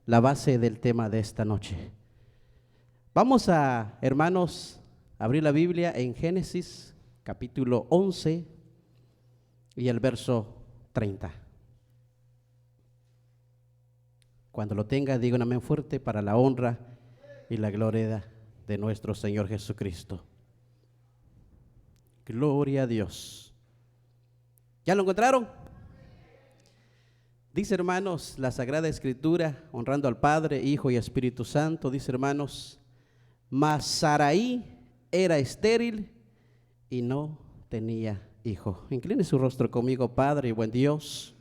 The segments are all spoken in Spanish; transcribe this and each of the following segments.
la base del tema de esta noche. Vamos a, hermanos, abrir la Biblia en Génesis capítulo 11 y el verso 30. Cuando lo tenga, diga un amén fuerte para la honra y la gloria de nuestro Señor Jesucristo. Gloria a Dios. ¿Ya lo encontraron? Dice, hermanos, la Sagrada Escritura, honrando al Padre, Hijo y Espíritu Santo, dice, hermanos, mas Sarai era estéril y no tenía hijo. Incline su rostro conmigo, Padre y buen Dios.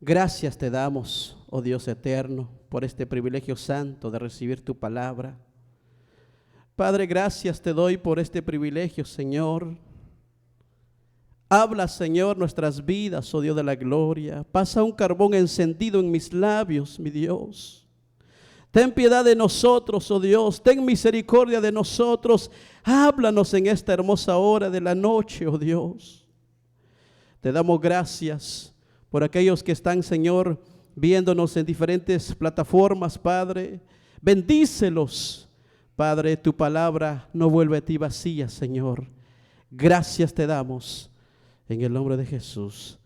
Gracias te damos, oh Dios eterno, por este privilegio santo de recibir tu palabra. Padre, gracias te doy por este privilegio, Señor. Habla, Señor, nuestras vidas, oh Dios de la gloria. Pasa un carbón encendido en mis labios, mi Dios. Ten piedad de nosotros, oh Dios. Ten misericordia de nosotros. Háblanos en esta hermosa hora de la noche, oh Dios. Te damos gracias por aquellos que están, Señor, viéndonos en diferentes plataformas, Padre. Bendícelos, Padre. Tu palabra no vuelve a ti vacía, Señor. Gracias te damos. En el nombre de Jesús,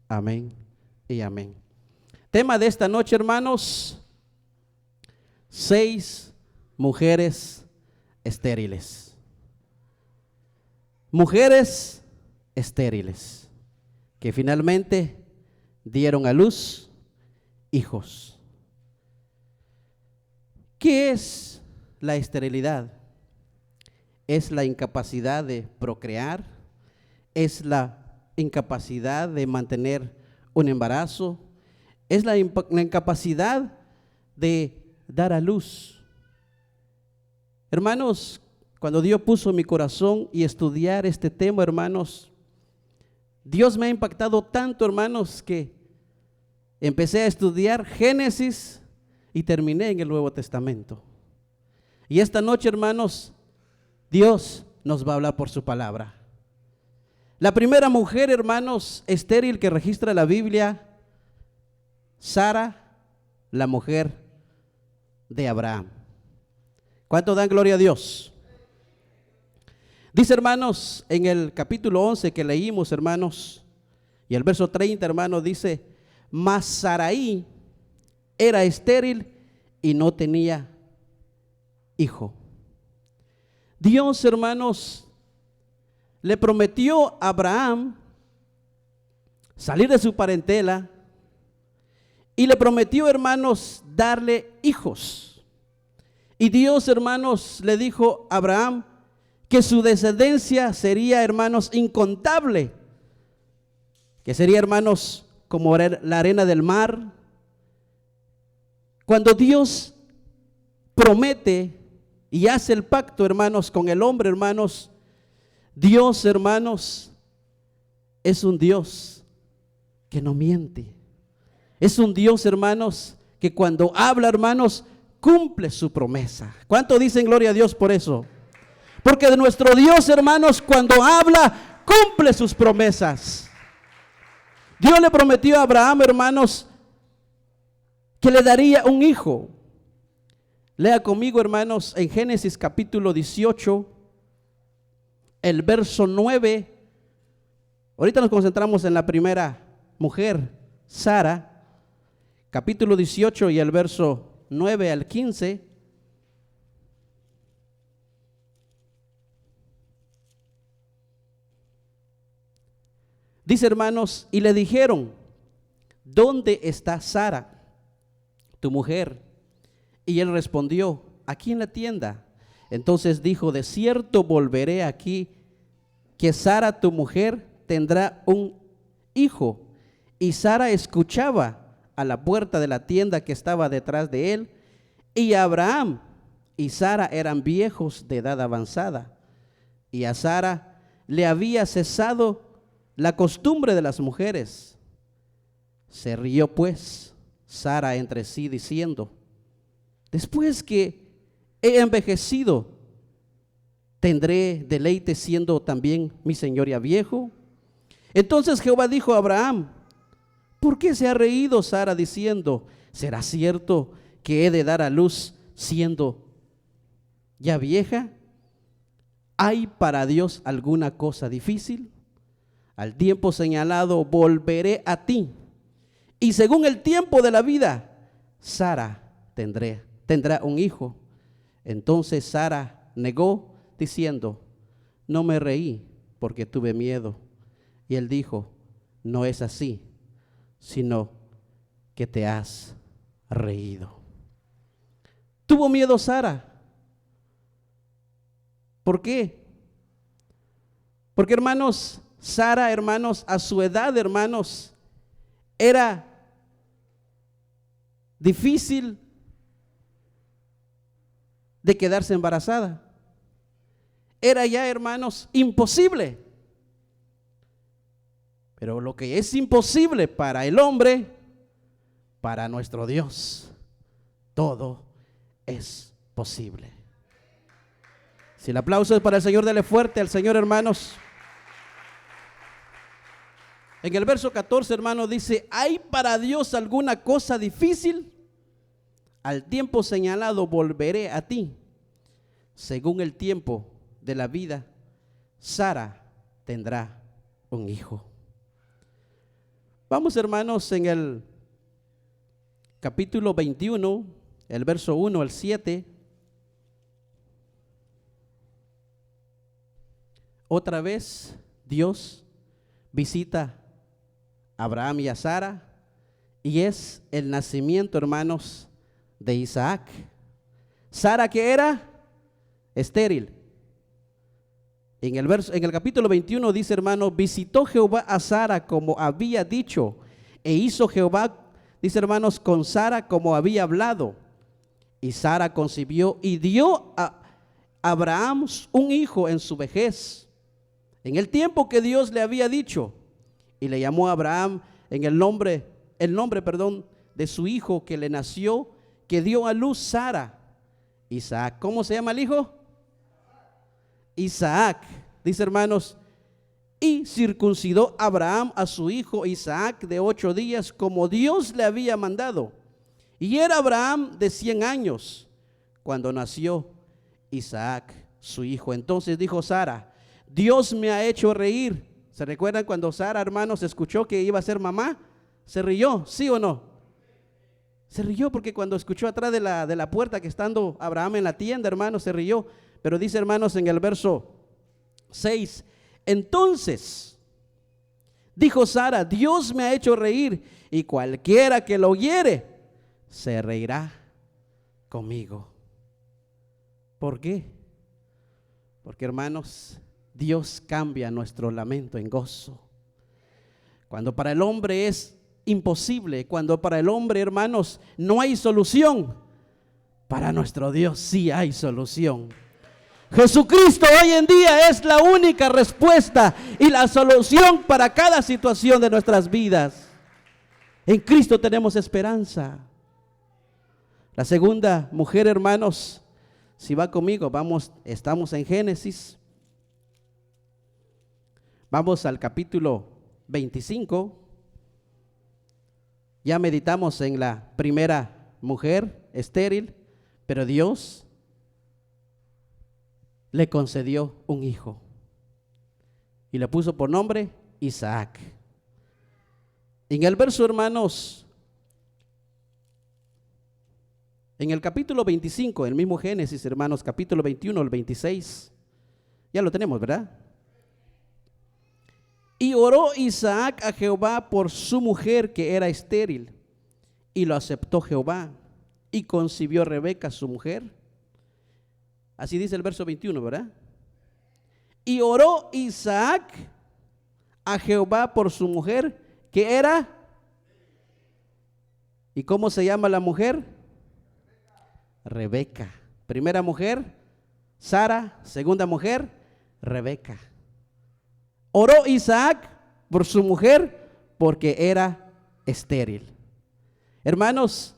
amén y amén. Tema de esta noche, hermanos, 6 mujeres estériles. Mujeres estériles que finalmente dieron a luz hijos. ¿Qué es la esterilidad? Es la incapacidad de procrear, es la incapacidad de mantener un embarazo, es la incapacidad de dar a luz. Hermanos, cuando Dios puso en mi corazón y estudiar este tema, hermanos, Dios me ha impactado tanto, hermanos, que empecé a estudiar Génesis y terminé en el Nuevo Testamento. Y esta noche, hermanos, Dios nos va a hablar por su palabra. La primera mujer, hermanos, estéril que registra la Biblia, Sara, la mujer de Abraham. ¿Cuánto dan gloria a Dios? Dice, hermanos, en el capítulo 11 que leímos, hermanos, y el verso 30, hermanos, dice, mas Sarai era estéril y no tenía hijo. Dios, hermanos, le prometió a Abraham salir de su parentela y le prometió, hermanos, darle hijos. Y Dios, hermanos, le dijo a Abraham que su descendencia sería, hermanos, incontable, que sería, hermanos, como la arena del mar. Cuando Dios promete y hace el pacto, hermanos, con el hombre, hermanos, Dios, hermanos, es un Dios que no miente. Es un Dios, hermanos, que cuando habla, hermanos, cumple su promesa. ¿Cuánto dicen gloria a Dios por eso? Porque de nuestro Dios, hermanos, cuando habla, cumple sus promesas. Dios le prometió a Abraham, hermanos, que le daría un hijo. Lea conmigo, hermanos, en Génesis capítulo 18, el verso 9. Ahorita nos concentramos en la primera mujer, Sara, capítulo 18 y el verso 9 al 15. Dice, hermanos, y le dijeron, ¿dónde está Sara, tu mujer? Y él respondió, aquí en la tienda. Entonces dijo, de cierto volveré aquí, que Sara tu mujer tendrá un hijo. Y Sara escuchaba a la puerta de la tienda que estaba detrás de él. Y Abraham y Sara eran viejos de edad avanzada. Y a Sara le había cesado la costumbre de las mujeres. Se rió pues Sara entre sí diciendo, después que he envejecido, ¿tendré deleite siendo también mi señor ya viejo? Entonces Jehová dijo a Abraham, ¿por qué se ha reído Sara diciendo, ¿será cierto que he de dar a luz siendo ya vieja? ¿Hay para Dios alguna cosa difícil? Al tiempo señalado volveré a ti, y según el tiempo de la vida, Sara tendrá un hijo. Entonces Sara negó diciendo, no me reí porque tuve miedo. Y él dijo, no es así, sino que te has reído. ¿Tuvo miedo Sara? ¿Por qué? Porque hermanos, Sara, hermanos, a su edad, hermanos, era difícil de quedarse embarazada. Era ya, hermanos, imposible. Pero lo que es imposible para el hombre, para nuestro Dios, todo es posible. Si el aplauso es para el Señor, dele fuerte al Señor, hermanos. En el verso 14, hermanos, dice, ¿hay para Dios alguna cosa difícil? Al tiempo señalado volveré a ti. Según el tiempo de la vida, Sara tendrá un hijo. Vamos, hermanos, en el capítulo 21, el verso 1 al 7. Otra vez Dios visita a Abraham y a Sara, y es el nacimiento, hermanos, de Isaac. Sara, que era estéril. En el capítulo 21 dice, hermano, visitó Jehová a Sara como había dicho, e hizo Jehová, dice, hermanos, con Sara como había hablado. Y Sara concibió y dio a Abraham un hijo en su vejez, en el tiempo que Dios le había dicho. Y le llamó a Abraham en el nombre, de su hijo que le nació, que dio a luz Sara, Isaac. ¿Cómo se llama el hijo? Isaac. Dice, hermanos, y circuncidó Abraham a su hijo Isaac de 8 días, como Dios le había mandado. Y era Abraham de 100 años cuando nació Isaac, su hijo. Entonces dijo Sara, Dios me ha hecho reír. ¿Se recuerdan cuando Sara, hermanos, escuchó que iba a ser mamá? ¿Se rió? ¿Sí o no? Se rió porque cuando escuchó atrás de la puerta que estando Abraham en la tienda, hermanos, se rió. Pero dice, hermanos, en el verso 6, entonces dijo Sara, Dios me ha hecho reír, y cualquiera que lo oyere se reirá conmigo. ¿Por qué? Porque, hermanos, Dios cambia nuestro lamento en gozo. Cuando para el hombre es imposible, cuando para el hombre, hermanos, no hay solución, para nuestro Dios sí hay solución. Jesucristo hoy en día es la única respuesta y la solución para cada situación de nuestras vidas. En Cristo tenemos esperanza. La segunda mujer, hermanos, si va conmigo, estamos en Génesis. Vamos al capítulo 25. Ya meditamos en la primera mujer estéril, pero Dios le concedió un hijo y le puso por nombre Isaac. En el verso, hermanos, en el capítulo 25, el mismo Génesis, hermanos, capítulo 21, el 26, ya lo tenemos, ¿verdad? Y oró Isaac a Jehová por su mujer que era estéril, y lo aceptó Jehová, y concibió Rebeca su mujer. Así dice el verso 21, ¿verdad? Y oró Isaac a Jehová por su mujer que era. ¿Y cómo se llama la mujer? Rebeca. Primera mujer, Sara. Segunda mujer, Rebeca. Oró Isaac por su mujer porque era estéril. Hermanos,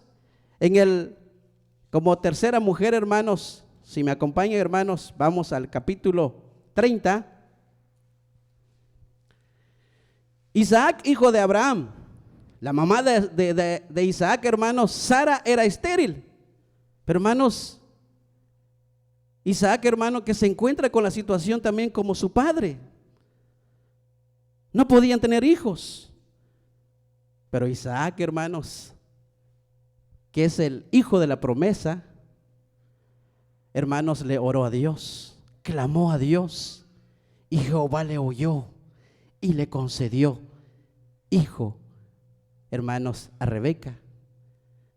como tercera mujer, hermanos, si me acompañan, hermanos, vamos al capítulo 30. Isaac, hijo de Abraham, La mamá de Isaac, hermanos, Sara, era estéril. Pero hermanos, Isaac, hermano, que se encuentra con la situación también como su padre. No podían tener hijos. Pero Isaac, hermanos, que es el hijo de la promesa, hermanos, le oró a Dios, clamó a Dios, y Jehová le oyó y le concedió hijo, hermanos, a Rebeca.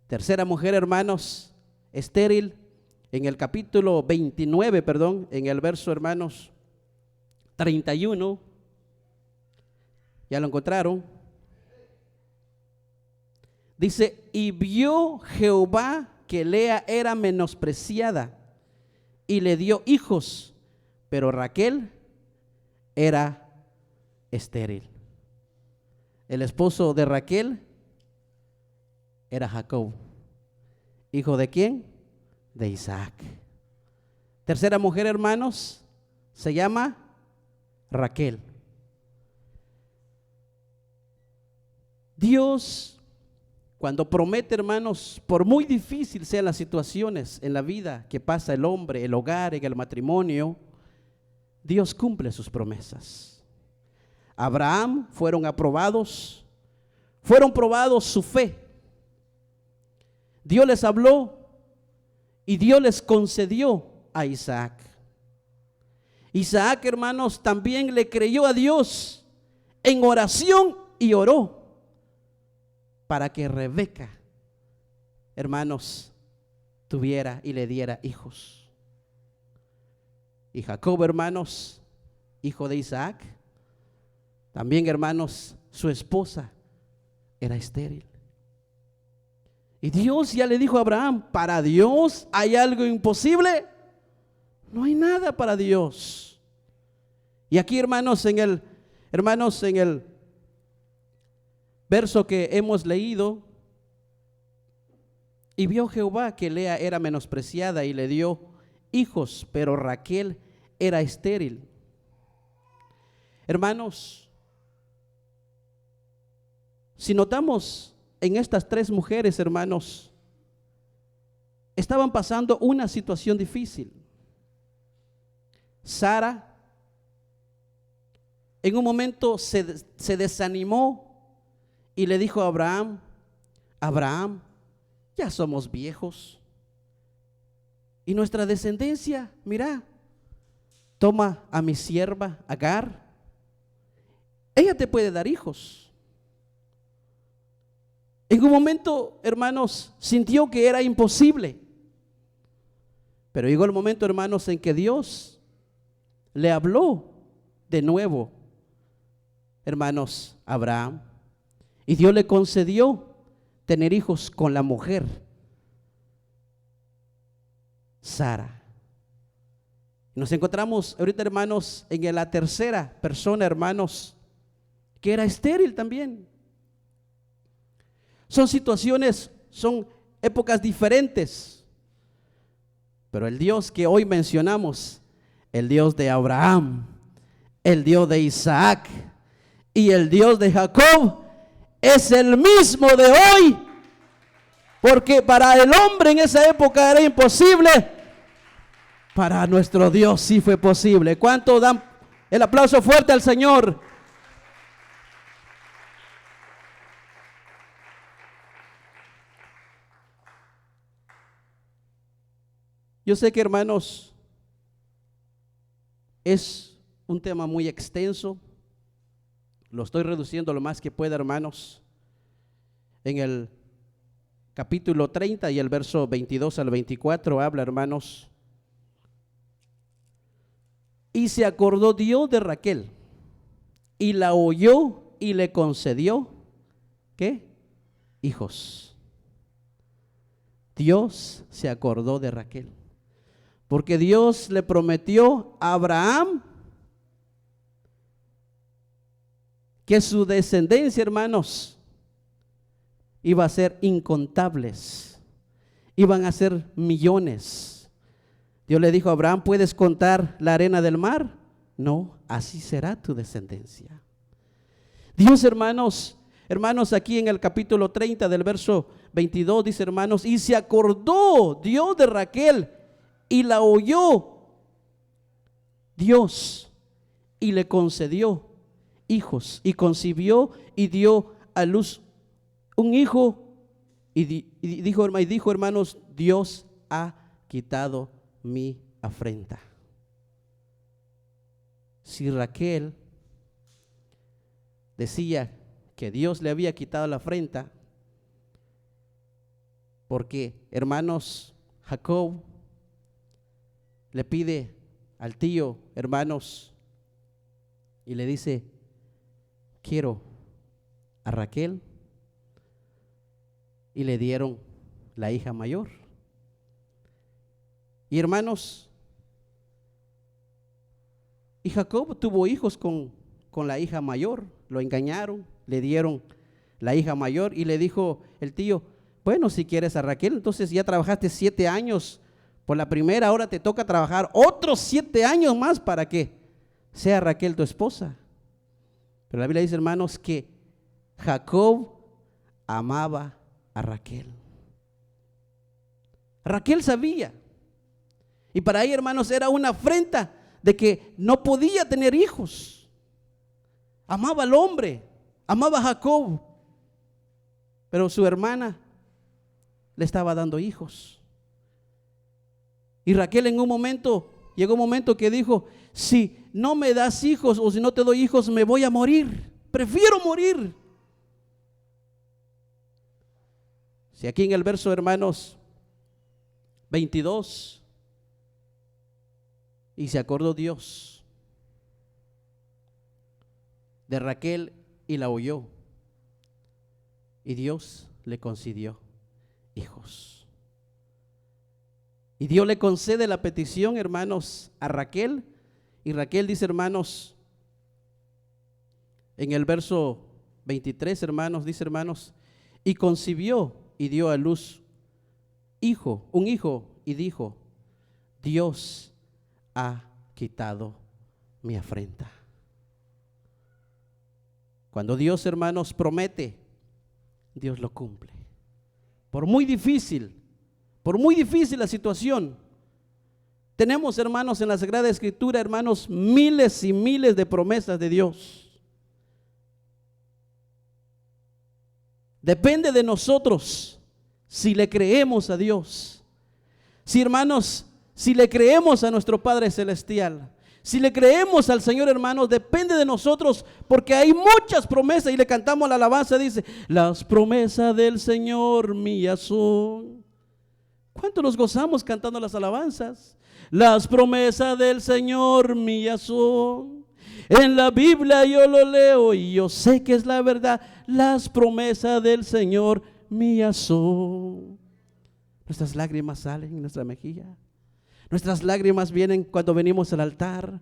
Tercera mujer, hermanos, estéril, en el capítulo 29, en el verso, hermanos, 31. ¿Ya lo encontraron? Dice, y vio Jehová que Lea era menospreciada y le dio hijos, pero Raquel era estéril. El esposo de Raquel era Jacob. ¿Hijo de quién? De Isaac. Tercera mujer, hermanos, se llama Raquel. Dios, cuando promete, hermanos, por muy difícil sean las situaciones en la vida que pasa el hombre, el hogar, en el matrimonio, Dios cumple sus promesas. Abraham fueron probados su fe. Dios les habló y Dios les concedió a Isaac. Isaac, hermanos, también le creyó a Dios en oración y oró para que Rebeca, hermanos, tuviera y le diera hijos. Y Jacob, hermanos, hijo de Isaac, también, hermanos, su esposa era estéril. Y Dios ya le dijo a Abraham, ¿para Dios hay algo imposible? No hay nada para Dios. Y aquí, hermanos, en el verso que hemos leído, y vio Jehová que Lea era menospreciada y le dio hijos, pero Raquel era estéril. Hermanos, si notamos en estas tres mujeres, hermanos, estaban pasando una situación difícil. Sara en un momento se desanimó y le dijo a Abraham, Abraham, ya somos viejos y nuestra descendencia, mira, toma a mi sierva Agar, ella te puede dar hijos. En un momento, hermanos, sintió que era imposible, pero llegó el momento, hermanos, en que Dios le habló de nuevo, hermanos, a Abraham, y Dios le concedió tener hijos con la mujer Sara. Nos encontramos ahorita, hermanos, en la tercera persona, hermanos, que era estéril también. Son situaciones, son épocas diferentes, pero el Dios que hoy mencionamos, el Dios de Abraham, el Dios de Isaac y el Dios de Jacob, es el mismo de hoy, porque para el hombre en esa época era imposible, para nuestro Dios sí fue posible. ¿Cuánto dan el aplauso fuerte al Señor? Yo sé que, hermanos, es un tema muy extenso. Lo estoy reduciendo lo más que pueda, hermanos. En el capítulo 30 y el verso 22 al 24 habla, hermanos. Y se acordó Dios de Raquel y la oyó y le concedió, ¿qué? Hijos. Dios se acordó de Raquel, porque Dios le prometió a Abraham que su descendencia, hermanos, iba a ser incontables, iban a ser millones. Dios le dijo a Abraham, ¿puedes contar la arena del mar? No, así será tu descendencia. Dios, hermanos, hermanos, aquí en el capítulo 30 del verso 22 dice, hermanos, y se acordó Dios de Raquel y la oyó Dios y le concedió hijos y concibió y dio a luz un hijo y dijo, hermanos, Dios ha quitado mi afrenta. Si Raquel decía que Dios le había quitado la afrenta, porque, hermanos, Jacob le pide al tío, hermanos, y le dice, quiero a Raquel, y le dieron la hija mayor. Y hermanos, y Jacob tuvo hijos con la hija mayor, lo engañaron, le dieron la hija mayor y le dijo el tío, bueno, si quieres a Raquel, entonces ya trabajaste 7 años por la primera, ahora te toca trabajar otros 7 años más para que sea Raquel tu esposa. Pero la Biblia dice, hermanos, que Jacob amaba a Raquel. Raquel sabía, y para ella, hermanos, era una afrenta de que no podía tener hijos. Amaba al hombre, amaba a Jacob, pero su hermana le estaba dando hijos. Y Raquel llegó un momento que dijo, si no me das hijos o si no te doy hijos, me voy a morir, prefiero morir. Si aquí en el verso, hermanos, 22, y se acordó Dios de Raquel y la oyó, y Dios le concedió hijos. Y Dios le concede la petición, hermanos, a Raquel, y Raquel dice, hermanos, en el verso 23, hermanos, dice, hermanos, y concibió y dio a luz un hijo, y dijo, Dios ha quitado mi afrenta. Cuando Dios, hermanos, promete, Dios lo cumple. Por muy difícil la situación, tenemos, hermanos, en la Sagrada Escritura, hermanos, miles y miles de promesas de Dios. Depende de nosotros si le creemos a Dios. Si, hermanos, si le creemos a nuestro Padre Celestial, si le creemos al Señor, hermanos, depende de nosotros, porque hay muchas promesas. Y le cantamos la alabanza, dice, las promesas del Señor mías son. ¿Cuánto nos gozamos cantando las alabanzas? Las promesas del Señor mías son. En la Biblia yo lo leo y yo sé que es la verdad. Las promesas del Señor mías son. Nuestras lágrimas salen en nuestra mejilla. Nuestras lágrimas vienen cuando venimos al altar,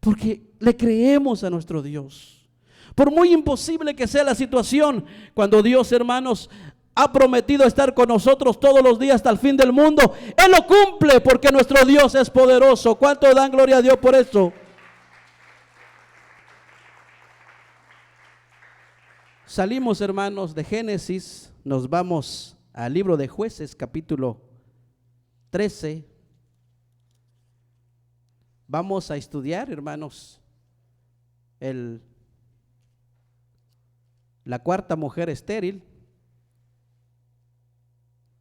porque le creemos a nuestro Dios. Por muy imposible que sea la situación, cuando Dios, hermanos, ha prometido estar con nosotros todos los días hasta el fin del mundo, Él lo cumple, porque nuestro Dios es poderoso. ¿Cuánto dan gloria a Dios por eso? Salimos, hermanos, de Génesis, nos vamos al libro de Jueces, capítulo 13. Vamos a estudiar, hermanos, la cuarta mujer estéril.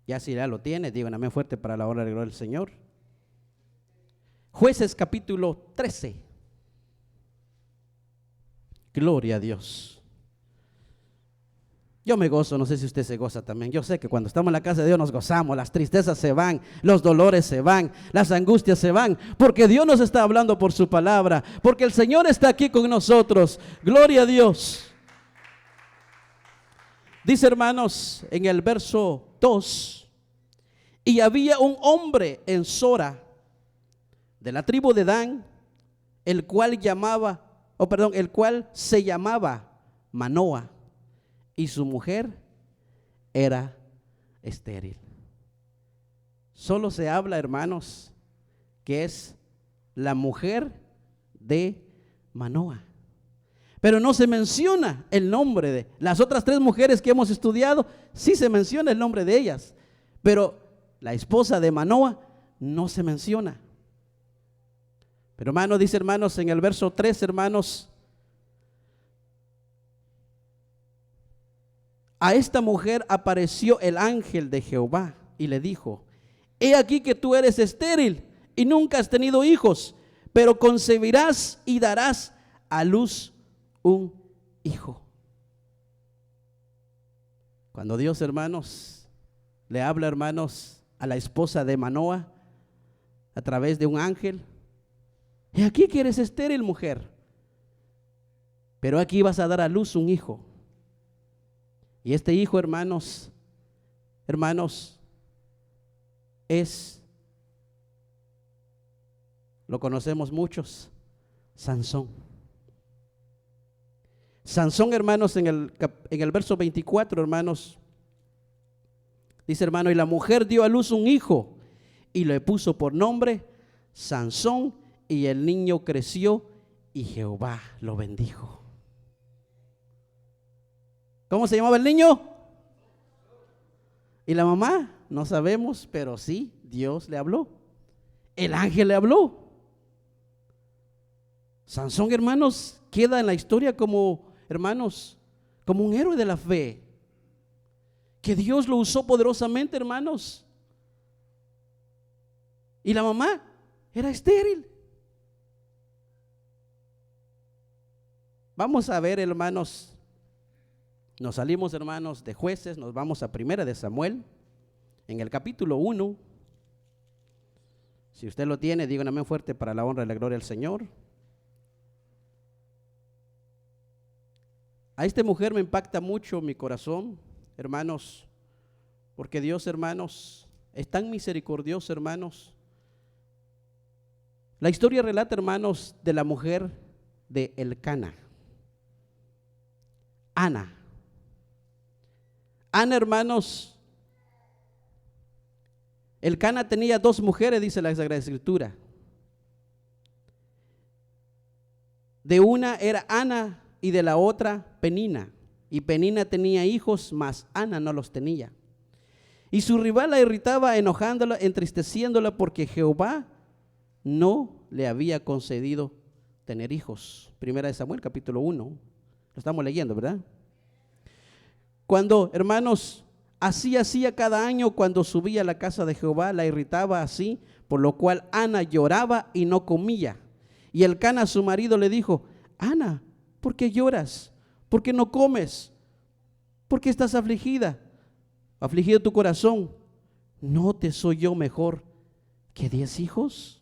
Ya si ya lo tiene, digan amén fuerte para la hora de gloria del Señor. Jueces capítulo 13. Gloria a Dios. Yo me gozo, no sé si usted se goza también. Yo sé que cuando estamos en la casa de Dios nos gozamos, las tristezas se van, los dolores se van, las angustias se van, porque Dios nos está hablando por su palabra, porque el Señor está aquí con nosotros. Gloria a Dios. Dice, hermanos, en el verso 2, y había un hombre en Sora, de la tribu de Dan, el cual se llamaba Manoa, y su mujer era estéril. Solo se habla, hermanos, que es la mujer de Manoa. pero no se menciona el nombre de las otras 3 mujeres que hemos estudiado. Sí se menciona el nombre de ellas, pero la esposa de Manoa no se menciona. Pero hermanos, dice hermanos en el verso 3, hermanos, a esta mujer apareció el ángel de Jehová y le dijo: he aquí que tú eres estéril y nunca has tenido hijos, pero concebirás y darás a luz un hijo. Cuando Dios, hermanos, le habla, hermanos, a la esposa de Manoa a través de un ángel: he aquí que eres estéril, mujer, pero aquí vas a dar a luz un hijo. Y este hijo, hermanos, lo conocemos muchos, Sansón. Sansón, hermanos, en el verso 24, hermanos, dice, hermano, y la mujer dio a luz un hijo y le puso por nombre Sansón, y el niño creció y Jehová lo bendijo. ¿Cómo se llamaba el niño? ¿Y la mamá? No sabemos, pero sí, Dios le habló. El ángel le habló. Sansón, hermanos, queda en la historia como, hermanos, como un héroe de la fe, que Dios lo usó poderosamente, hermanos. Y la mamá era estéril. Vamos a ver, hermanos, nos salimos, hermanos, de Jueces, nos vamos a Primera de Samuel, en el capítulo 1. Si usted lo tiene, diga un amén fuerte para la honra y la gloria del Señor. A esta mujer me impacta mucho mi corazón, hermanos, porque Dios, hermanos, es tan misericordioso, hermanos. La historia relata, hermanos, de la mujer de Elcana, Ana. Ana, hermanos, Elcana tenía 2 mujeres, dice la Sagrada Escritura. De una era Ana y de la otra Penina. Y Penina tenía hijos, mas Ana no los tenía. Y su rival la irritaba, enojándola, entristeciéndola, porque Jehová no le había concedido tener hijos. Primera de Samuel, capítulo 1. Lo estamos leyendo, ¿verdad? Cuando, hermanos, así hacía cada año cuando subía a la casa de Jehová, la irritaba así, por lo cual Ana lloraba y no comía. Y Elcana, su marido, le dijo: Ana, ¿por qué lloras? ¿Por qué no comes? ¿Por qué estás afligida? Afligido tu corazón. ¿No te soy yo mejor que 10 hijos?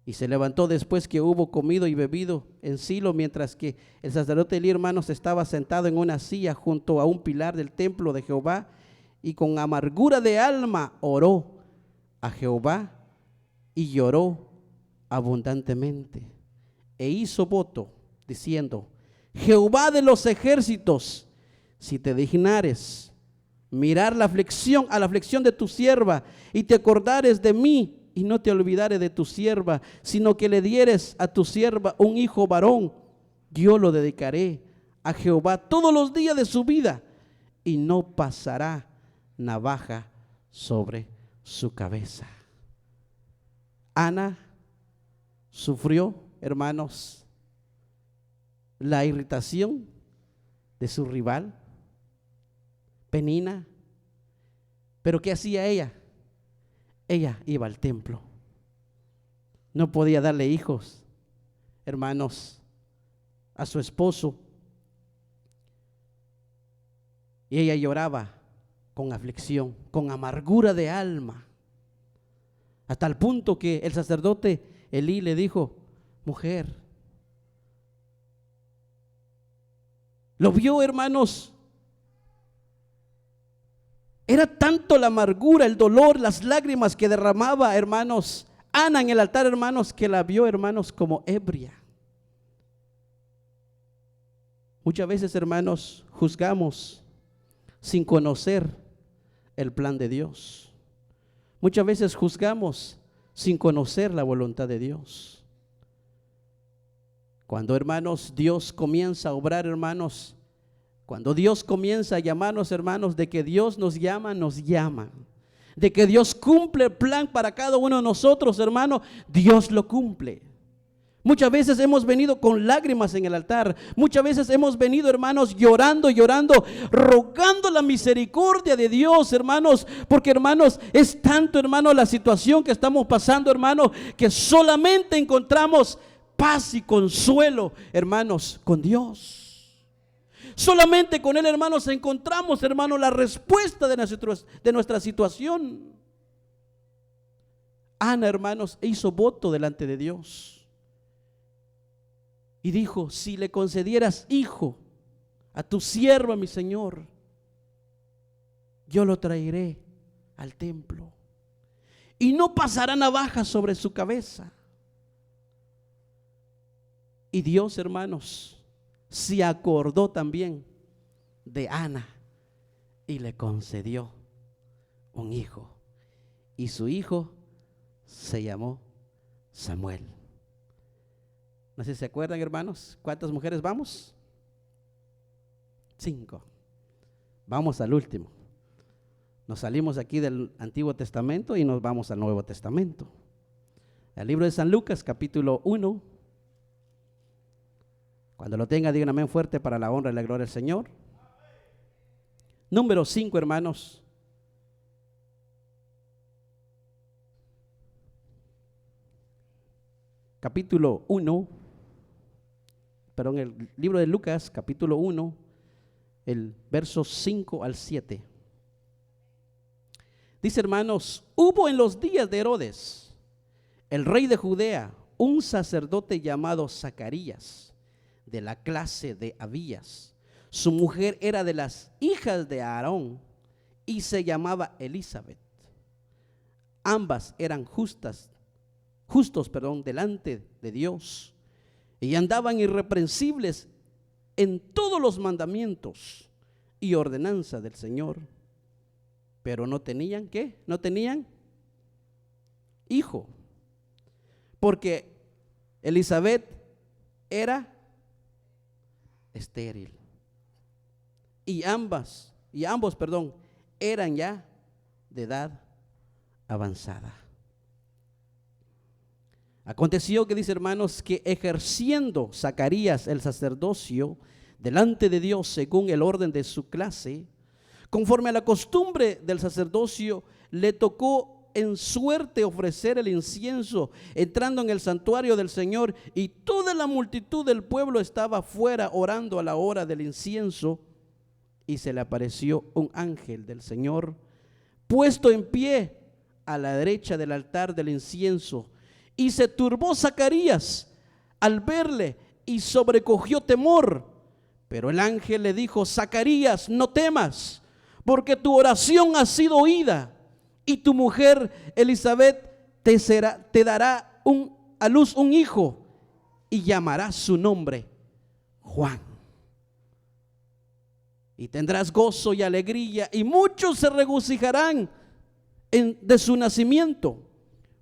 Y se levantó después que hubo comido y bebido en Silo, mientras que el sacerdote Elí, hermanos, estaba sentado en una silla junto a un pilar del templo de Jehová, y con amargura de alma oró a Jehová y lloró abundantemente. E hizo voto diciendo: Jehová de los ejércitos, si te dignares mirar a la aflicción de tu sierva, y te acordares de mí, y no te olvidares de tu sierva, sino que le dieres a tu sierva un hijo varón, yo lo dedicaré a Jehová todos los días de su vida, y no pasará navaja sobre su cabeza. Ana sufrió, hermanos, la irritación de su rival, Penina. Pero ¿qué hacía ella? Ella iba al templo. No podía darle hijos, hermanos, a su esposo. Y ella lloraba con aflicción, con amargura de alma, hasta el punto que el sacerdote Elí le dijo: mujer, lo vio, hermanos. Era tanto la amargura, el dolor, las lágrimas que derramaba, hermanos, Ana en el altar, hermanos, que la vio, hermanos, como ebria. Muchas veces, hermanos, juzgamos sin conocer el plan de Dios. Muchas veces juzgamos sin conocer la voluntad de Dios. Cuando, hermanos, Dios comienza a obrar, hermanos, cuando Dios comienza a llamarnos, hermanos, de que Dios nos llama, de que Dios cumple el plan para cada uno de nosotros, hermanos, Dios lo cumple. Muchas veces hemos venido con lágrimas en el altar. Muchas veces hemos venido, hermanos, llorando, rogando la misericordia de Dios, hermanos, porque, hermanos, es tanto, hermanos, la situación que estamos pasando, hermanos, que solamente encontramos paz y consuelo, hermanos, con Dios. Solamente con Él, hermanos, encontramos, hermanos, la respuesta de nuestra situación. Ana, hermanos, hizo voto delante de Dios y dijo: si le concedieras hijo a tu sierva, mi Señor, yo lo traeré al templo y no pasará navaja sobre su cabeza. Y Dios, hermanos, se acordó también de Ana y le concedió un hijo, y su hijo se llamó Samuel. No sé si se acuerdan, hermanos, ¿cuántas mujeres vamos? 5. Vamos al último. Nos salimos aquí del Antiguo Testamento y nos vamos al Nuevo Testamento. El libro de San Lucas, capítulo 1. Cuando lo tenga, digan amén fuerte para la honra y la gloria del Señor. Número 5, hermanos. Capítulo 1. Perdón, el libro de Lucas, capítulo 1, el verso 5 al 7. Dice, hermanos: hubo en los días de Herodes, el rey de Judea, un sacerdote llamado Zacarías, de la clase de Abías. Su mujer era de las hijas de Aarón y se llamaba Elizabeth. Ambas eran justos, delante de Dios, y andaban irreprensibles en todos los mandamientos y ordenanza del Señor. Pero no tenían, ¿qué? No tenían hijo, porque Elizabeth era estéril y ambos, eran ya de edad avanzada. Aconteció que, dice, hermanos, que ejerciendo Zacarías el sacerdocio delante de Dios según el orden de su clase, conforme a la costumbre del sacerdocio, le tocó en suerte ofrecer el incienso entrando en el santuario del Señor, y toda la multitud del pueblo estaba fuera orando a la hora del incienso, y se le apareció un ángel del Señor puesto en pie a la derecha del altar del incienso. Y se turbó Zacarías al verle y sobrecogió temor. Pero el ángel le dijo: Zacarías, no temas, porque tu oración ha sido oída, y tu mujer Elizabeth te dará a luz un hijo, y llamarás su nombre Juan. Y tendrás gozo y alegría, y muchos se regocijarán de su nacimiento,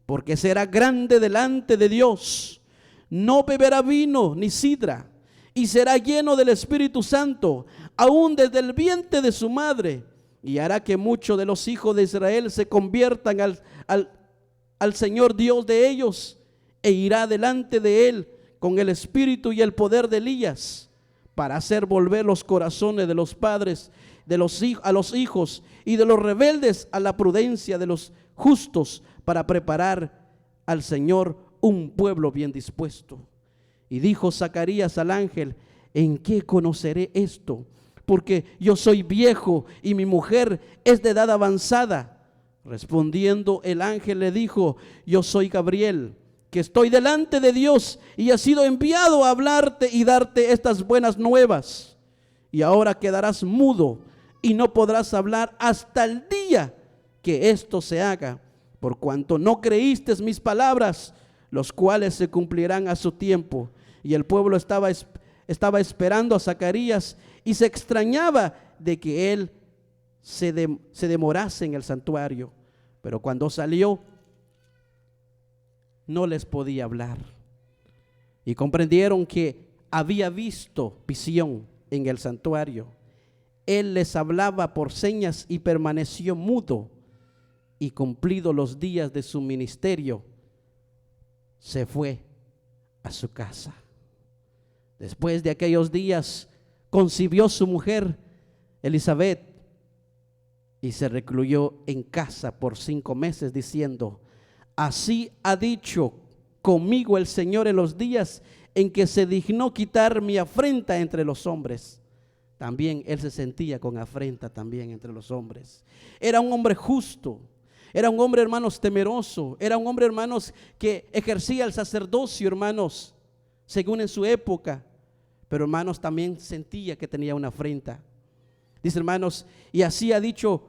porque será grande delante de Dios. No beberá vino ni sidra, y será lleno del Espíritu Santo, aún desde el vientre de su madre, y hará que muchos de los hijos de Israel se conviertan al Señor Dios de ellos, e irá delante de Él con el espíritu y el poder de Elías, para hacer volver los corazones de los padres a los hijos, y de los rebeldes a la prudencia de los justos, para preparar al Señor un pueblo bien dispuesto. Y dijo Zacarías al ángel: ¿en qué conoceré esto? Porque yo soy viejo y mi mujer es de edad avanzada. Respondiendo el ángel le dijo: yo soy Gabriel, que estoy delante de Dios, y he sido enviado a hablarte y darte estas buenas nuevas. Y ahora quedarás mudo y no podrás hablar hasta el día que esto se haga, por cuanto no creíste mis palabras, los cuales se cumplirán a su tiempo. Y el pueblo estaba esperando a Zacarías, y se extrañaba de que él se demorase en el santuario. Pero cuando salió, no les podía hablar. y comprendieron que había visto visión en el santuario. Él les hablaba por señas y permaneció mudo, y cumplidos los días de su ministerio, se fue a su casa. Después de aquellos días concibió su mujer Elizabeth y se recluyó en casa por 5 meses, diciendo: así ha dicho conmigo el Señor en los días en que se dignó quitar mi afrenta entre los hombres. También él se sentía con afrenta también entre los hombres. Era un hombre justo, era un hombre, hermanos, temeroso, era un hombre, hermanos, que ejercía el sacerdocio, hermanos, según en su época, pero, hermanos, también sentía que tenía una afrenta. Dice, hermanos, y así ha dicho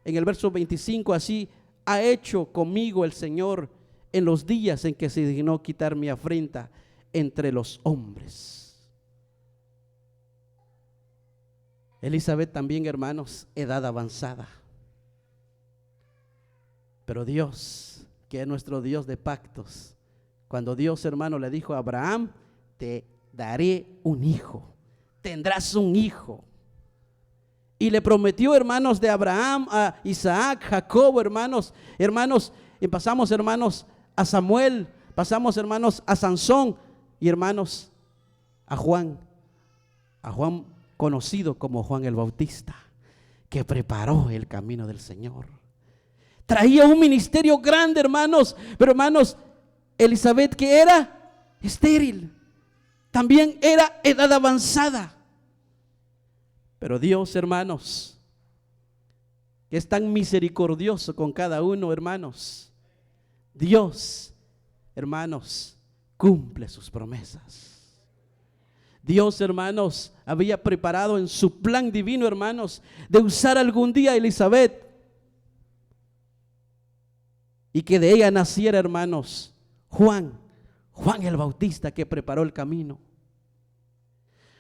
en el verso 25, así ha hecho conmigo el Señor en los días en que se dignó quitar mi afrenta entre los hombres. Elizabeth también, hermanos, edad avanzada, pero Dios, que es nuestro Dios de pactos, cuando Dios, hermano, le dijo a Abraham: te daré un hijo, tendrás un hijo. Y le prometió, hermanos, de Abraham a Isaac, Jacob, hermanos, y pasamos, hermanos, a Samuel, pasamos, hermanos, a Sansón, y, hermanos, a Juan conocido como Juan el Bautista, que preparó el camino del Señor. Traía un ministerio grande, hermanos, pero, hermanos, Elizabeth, que era estéril, también era edad avanzada. Pero Dios, hermanos, que es tan misericordioso con cada uno, hermanos, Dios, hermanos, cumple sus promesas. Dios, hermanos, había preparado en su plan divino, hermanos, de usar algún día a Elizabeth y que de ella naciera, hermanos, Juan el Bautista, que preparó el camino.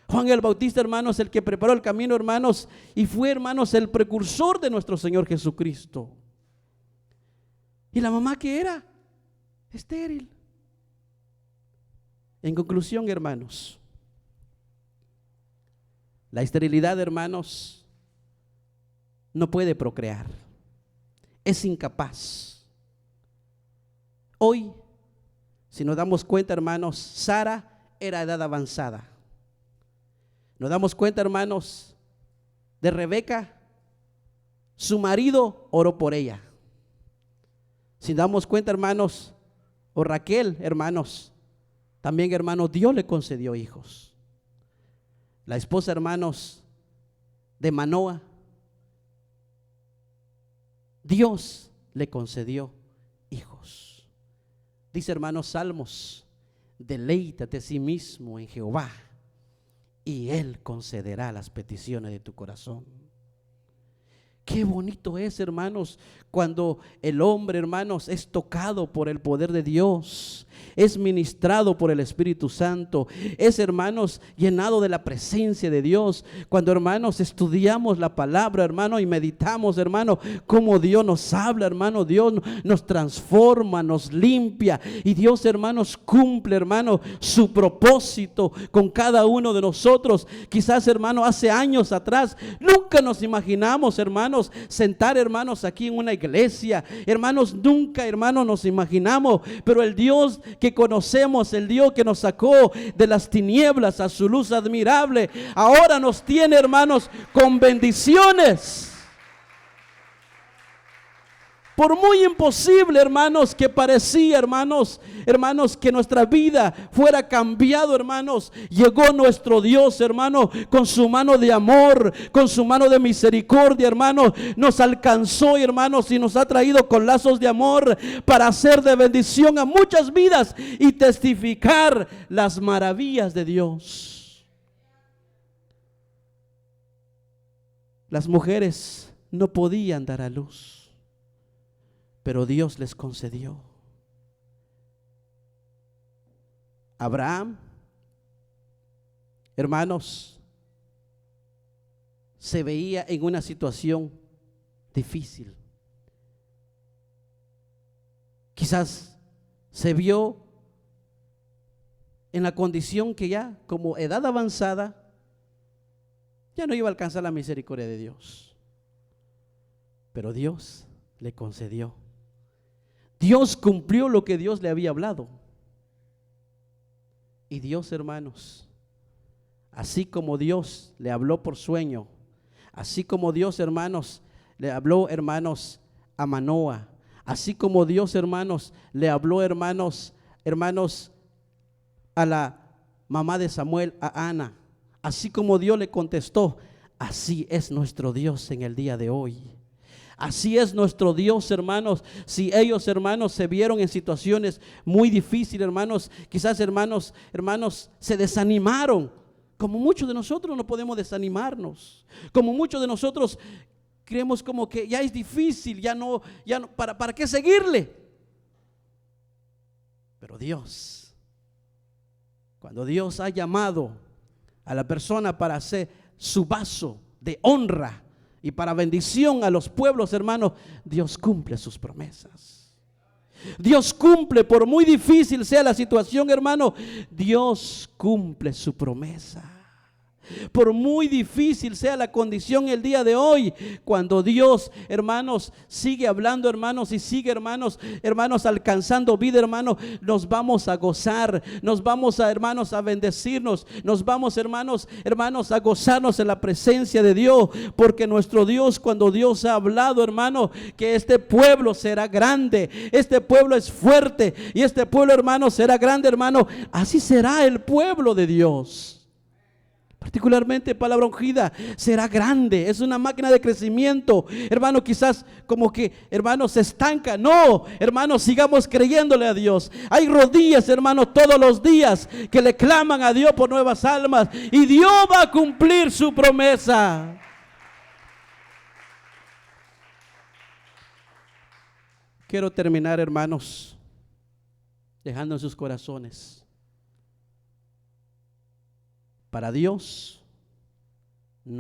Juan el Bautista, hermanos, el que preparó el camino, hermanos, y fue, hermanos, el precursor de nuestro Señor Jesucristo. Y la mamá, que era estéril. En conclusión, hermanos, la esterilidad, hermanos, no puede procrear, es incapaz. Hoy, si nos damos cuenta, hermanos, Sara era edad avanzada. Nos damos cuenta, hermanos, de Rebeca, su marido oró por ella. Si nos damos cuenta, hermanos, o Raquel, hermanos, también, hermanos, Dios le concedió hijos. La esposa, hermanos, de Manoa, Dios le concedió hijos. Dice, hermanos, Salmos: deleítate a sí mismo en Jehová, y Él concederá las peticiones de tu corazón. Qué bonito es, hermanos, cuando el hombre, hermanos, es tocado por el poder de Dios, es ministrado por el Espíritu Santo, es, hermanos, llenado de la presencia de Dios. Cuando, hermanos, estudiamos la palabra, hermano, y meditamos, hermano, cómo Dios nos habla, hermano, Dios nos transforma, nos limpia, y Dios, hermanos, cumple, hermano, su propósito con cada uno de nosotros. Quizás, hermano, hace años atrás nunca nos imaginamos, hermanos, sentar, hermanos, aquí en una iglesia. Hermanos, nunca, hermanos, nos imaginamos, pero el Dios que conocemos, el Dios que nos sacó de las tinieblas a su luz admirable, ahora nos tiene, hermanos, con bendiciones. Por muy imposible, hermanos, que parecía, hermanos, que nuestra vida fuera cambiado, hermanos, llegó nuestro Dios, hermano, con su mano de amor, con su mano de misericordia, hermanos, nos alcanzó, hermanos, y nos ha traído con lazos de amor para hacer de bendición a muchas vidas y testificar las maravillas de Dios. Las mujeres no podían dar a luz, pero Dios les concedió. Abraham, hermanos, se veía en una situación difícil. Quizás se vio en la condición que ya como edad avanzada ya no iba a alcanzar la misericordia de Dios. Pero Dios le concedió. Dios cumplió lo que Dios le había hablado. Y Dios, hermanos, así como Dios le habló por sueño, así como Dios, hermanos, le habló, hermanos, a Manoa, así como Dios, hermanos, le habló, hermanos, a la mamá de Samuel, a Ana, así como Dios le contestó, así es nuestro Dios en el día de hoy. Así es nuestro Dios, hermanos. Si ellos, hermanos, se vieron en situaciones muy difíciles, hermanos, quizás, hermanos, se desanimaron. Como muchos de nosotros no podemos desanimarnos. Como muchos de nosotros creemos como que ya es difícil, ya no, ¿para qué seguirle? Pero Dios, cuando Dios ha llamado a la persona para ser su vaso de honra y para bendición a los pueblos, hermanos, Dios cumple sus promesas. Dios cumple, por muy difícil sea la situación, hermano, Dios cumple su promesa. Por muy difícil sea la condición el día de hoy, cuando Dios, hermanos, sigue hablando, hermanos, y sigue, hermanos, alcanzando vida, hermanos, nos vamos a gozar, nos vamos a, hermanos, a bendecirnos, nos vamos, hermanos, a gozarnos en la presencia de Dios, porque nuestro Dios, cuando Dios ha hablado, hermano, que este pueblo será grande, este pueblo es fuerte y este pueblo, hermano, será grande, hermano, así será el pueblo de Dios. Particularmente palabra ungida, será grande, es una máquina de crecimiento. Hermano, quizás como que, hermano, se estanca. No, hermano, sigamos creyéndole a Dios. Hay rodillas, hermano, todos los días que le claman a Dios por nuevas almas, y Dios va a cumplir su promesa. Quiero terminar, hermanos, dejando en sus corazones: para Dios